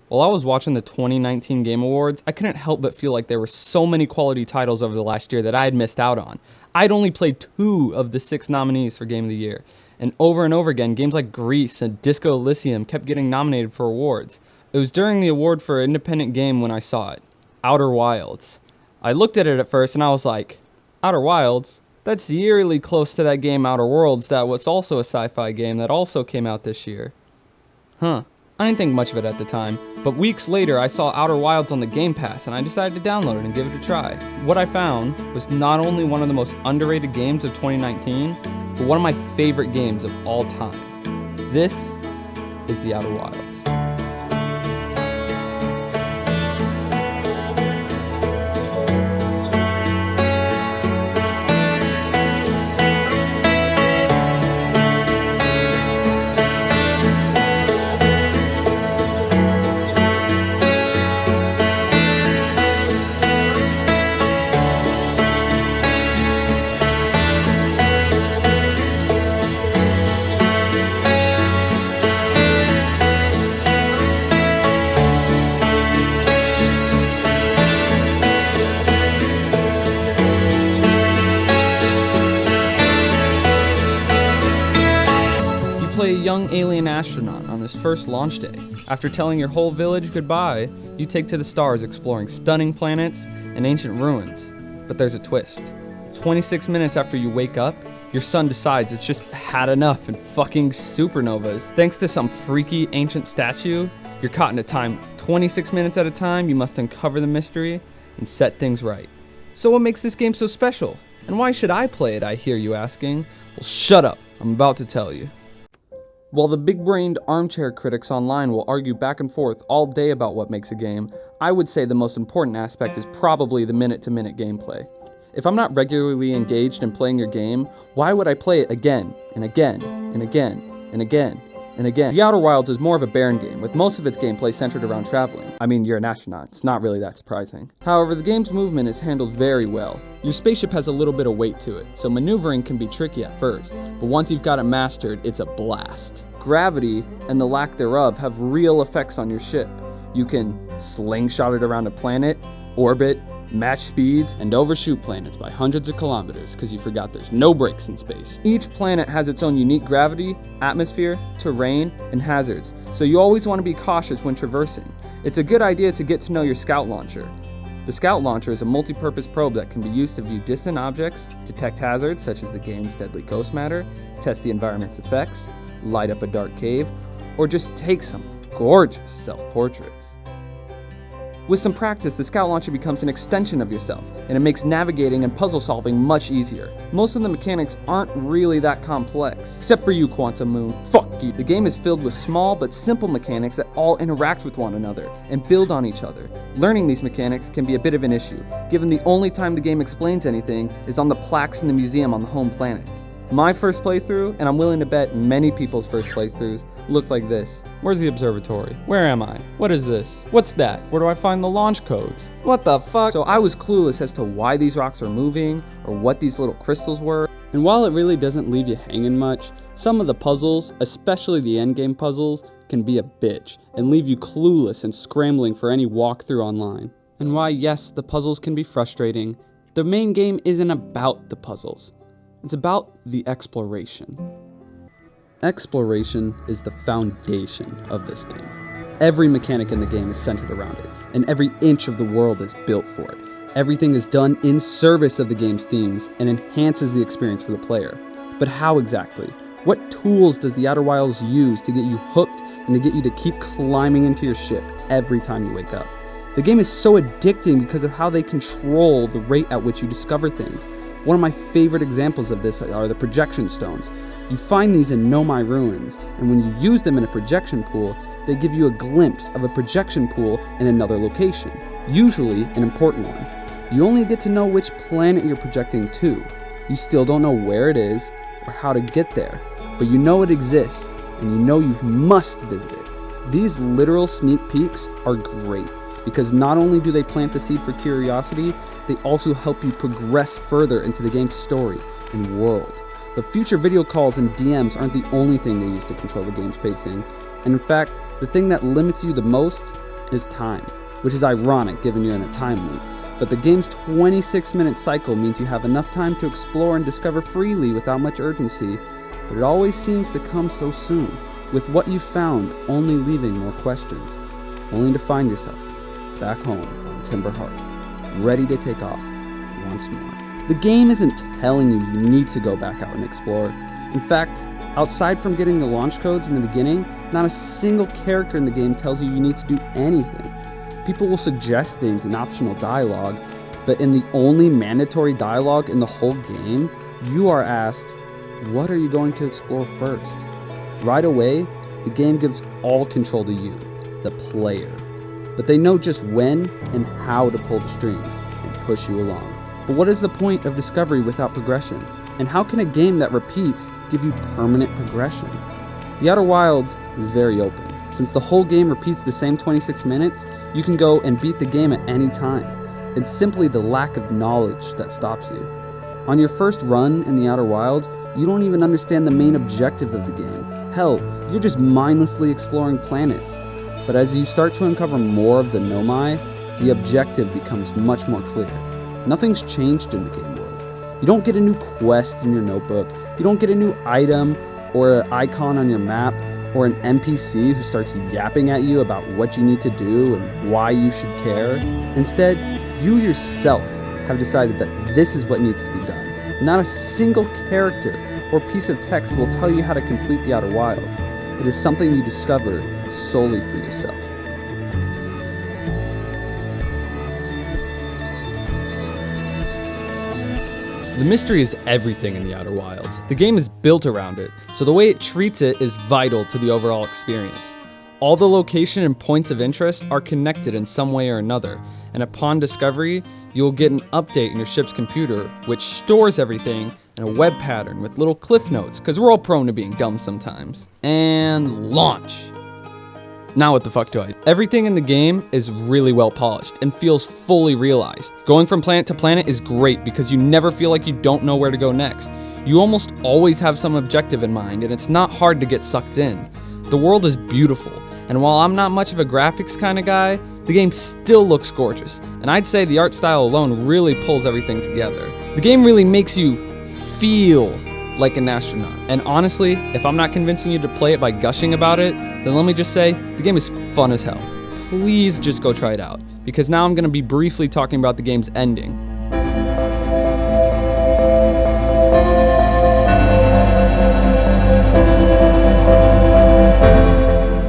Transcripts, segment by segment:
While I was watching the 2019 Game Awards, I couldn't help but feel like there were so many quality titles over the last year that I had missed out on. I'd only played 2 of the 6 nominees for Game of the Year, and over again, games like Grease and Disco Elysium kept getting nominated for awards. It was during the award for independent game when I saw it, Outer Wilds. I looked at it at first and I was like, Outer Wilds? That's eerily close to that game Outer Worlds that was also a sci-fi game that also came out this year. Huh. I didn't think much of it at the time, but weeks later I saw Outer Wilds on the Game Pass and I decided to download it and give it a try. What I found was not only one of the most underrated games of 2019, but one of my favorite games of all time. This is the Outer Wilds. Play a young alien astronaut on his first launch day. After telling your whole village goodbye, you take to the stars exploring stunning planets and ancient ruins. But there's a twist. 26 minutes after you wake up, your son decides it's just had enough and fucking supernovas. Thanks to some freaky ancient statue, you're caught in a time 26 minutes at a time. You must uncover the mystery and set things right. So what makes this game so special? And why should I play it, I hear you asking? Well, shut up. I'm about to tell you. While the big-brained armchair critics online will argue back and forth all day about what makes a game, I would say the most important aspect is probably the minute-to-minute gameplay. If I'm not regularly engaged in playing your game, why would I play it again, and again, and again, and again, and again? The Outer Wilds is more of a barren game, with most of its gameplay centered around traveling. I mean, you're an astronaut, it's not really that surprising. However, the game's movement is handled very well. Your spaceship has a little bit of weight to it, so maneuvering can be tricky at first, but once you've got it mastered, it's a blast. Gravity and the lack thereof have real effects on your ship. You can slingshot it around a planet, orbit, match speeds, and overshoot planets by hundreds of kilometers because you forgot there's no brakes in space. Each planet has its own unique gravity, atmosphere, terrain, and hazards, so you always want to be cautious when traversing. It's a good idea to get to know your scout launcher. The Scout Launcher is a multi-purpose probe that can be used to view distant objects, detect hazards such as the game's deadly ghost matter, test the environment's effects, light up a dark cave, or just take some gorgeous self-portraits. With some practice, the Scout Launcher becomes an extension of yourself, and it makes navigating and puzzle solving much easier. Most of the mechanics aren't really that complex, except for you, Quantum Moon. Fuck you. The game is filled with small but simple mechanics that all interact with one another and build on each other. Learning these mechanics can be a bit of an issue, given the only time the game explains anything is on the plaques in the museum on the home planet. My first playthrough, and I'm willing to bet many people's first playthroughs, looked like this. Where's the observatory? Where am I? What is this? What's that? Where do I find the launch codes? What the fuck? So I was clueless as to why these rocks are moving, or what these little crystals were. And while it really doesn't leave you hanging much, some of the puzzles, especially the endgame puzzles, can be a bitch, and leave you clueless and scrambling for any walkthrough online. And why, yes, the puzzles can be frustrating, the main game isn't about the puzzles. It's about the exploration. Exploration is the foundation of this game. Every mechanic in the game is centered around it, and every inch of the world is built for it. Everything is done in service of the game's themes and enhances the experience for the player. But how exactly? What tools does the Outer Wilds use to get you hooked and to get you to keep climbing into your ship every time you wake up? The game is so addicting because of how they control the rate at which you discover things. One of my favorite examples of this are the projection stones. You find these in Know My Ruins, and when you use them in a projection pool, they give you a glimpse of a projection pool in another location, usually an important one. You only get to know which planet you're projecting to. You still don't know where it is or how to get there, but you know it exists, and you know you must visit it. These literal sneak peeks are great, because not only do they plant the seed for curiosity, they also help you progress further into the game's story and world. But future video calls and DMs aren't the only thing they use to control the game's pacing. And in fact, the thing that limits you the most is time, which is ironic given you're in a time loop. But the game's 26-minute cycle means you have enough time to explore and discover freely without much urgency, but it always seems to come so soon, with what you found only leaving more questions, only to find yourself back home on Timber Hearth, ready to take off once more. The game isn't telling you need to go back out and explore. In fact, outside from getting the launch codes in the beginning, not a single character in the game tells you need to do anything. People will suggest things in optional dialogue, but in the only mandatory dialogue in the whole game, you are asked, what are you going to explore first? Right away, the game gives all control to you, the player. But they know just when and how to pull the strings and push you along. But what is the point of discovery without progression? And how can a game that repeats give you permanent progression? The Outer Wilds is very open. Since the whole game repeats the same 26 minutes, you can go and beat the game at any time. It's simply the lack of knowledge that stops you. On your first run in the Outer Wilds, you don't even understand the main objective of the game. Hell, you're just mindlessly exploring planets. But as you start to uncover more of the Nomai, the objective becomes much more clear. Nothing's changed in the game world. You don't get a new quest in your notebook, you don't get a new item or an icon on your map, or an NPC who starts yapping at you about what you need to do and why you should care. Instead, you yourself have decided that this is what needs to be done. Not a single character or piece of text will tell you how to complete the Outer Wilds. It is something you discover solely for yourself. The mystery is everything in the Outer Wilds. The game is built around it, so the way it treats it is vital to the overall experience. All the location and points of interest are connected in some way or another, and upon discovery, you'll get an update in your ship's computer, which stores everything in a web pattern with little cliff notes, because we're all prone to being dumb sometimes. And launch! Now what the fuck do I do? Everything in the game is really well polished and feels fully realized. Going from planet to planet is great because you never feel like you don't know where to go next. You almost always have some objective in mind, and it's not hard to get sucked in. The world is beautiful, and while I'm not much of a graphics kind of guy, the game still looks gorgeous, and I'd say the art style alone really pulls everything together. The game really makes you feel like an astronaut. And honestly, if I'm not convincing you to play it by gushing about it, then let me just say, the game is fun as hell. Please just go try it out, because now I'm going to be briefly talking about the game's ending.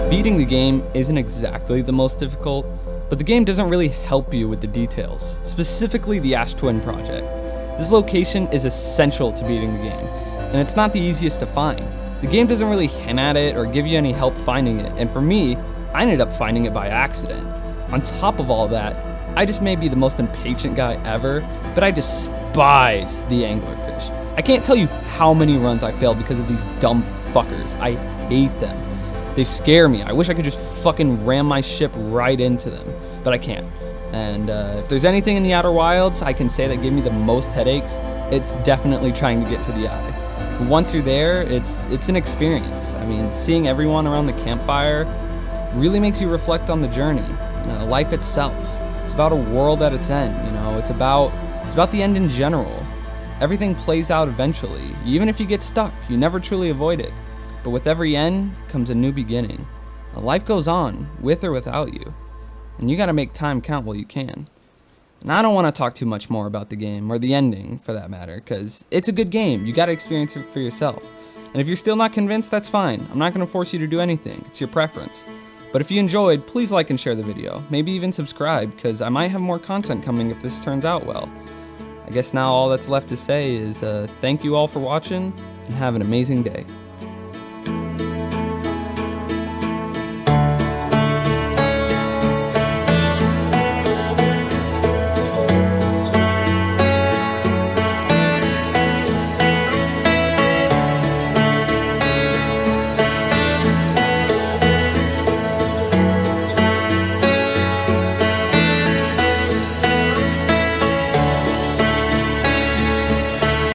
Beating the game isn't exactly the most difficult, but the game doesn't really help you with the details, specifically the Ash Twin project. This location is essential to beating the game, and it's not the easiest to find. The game doesn't really hint at it or give you any help finding it, and for me, I ended up finding it by accident. On top of all that, I just may be the most impatient guy ever, but I despise the anglerfish. I can't tell you how many runs I failed because of these dumb fuckers. I hate them. They scare me. I wish I could just fucking ram my ship right into them, but I can't. And if there's anything in the Outer Wilds I can say that gave me the most headaches, it's definitely trying to get to the eye. But once you're there, it's an experience. I mean, seeing everyone around the campfire really makes you reflect on the journey, life itself. It's about a world at its end, you know. It's about the end in general. Everything plays out eventually. Even if you get stuck, you never truly avoid it. But with every end comes a new beginning. Life goes on, with or without you. And you gotta make time count while you can. And I don't want to talk too much more about the game, or the ending for that matter, because it's a good game. You gotta experience it for yourself. And if you're still not convinced, that's fine. I'm not gonna force you to do anything. It's your preference. But if you enjoyed, please like and share the video. Maybe even subscribe, because I might have more content coming if this turns out well. I guess now all that's left to say is thank you all for watching, and have an amazing day.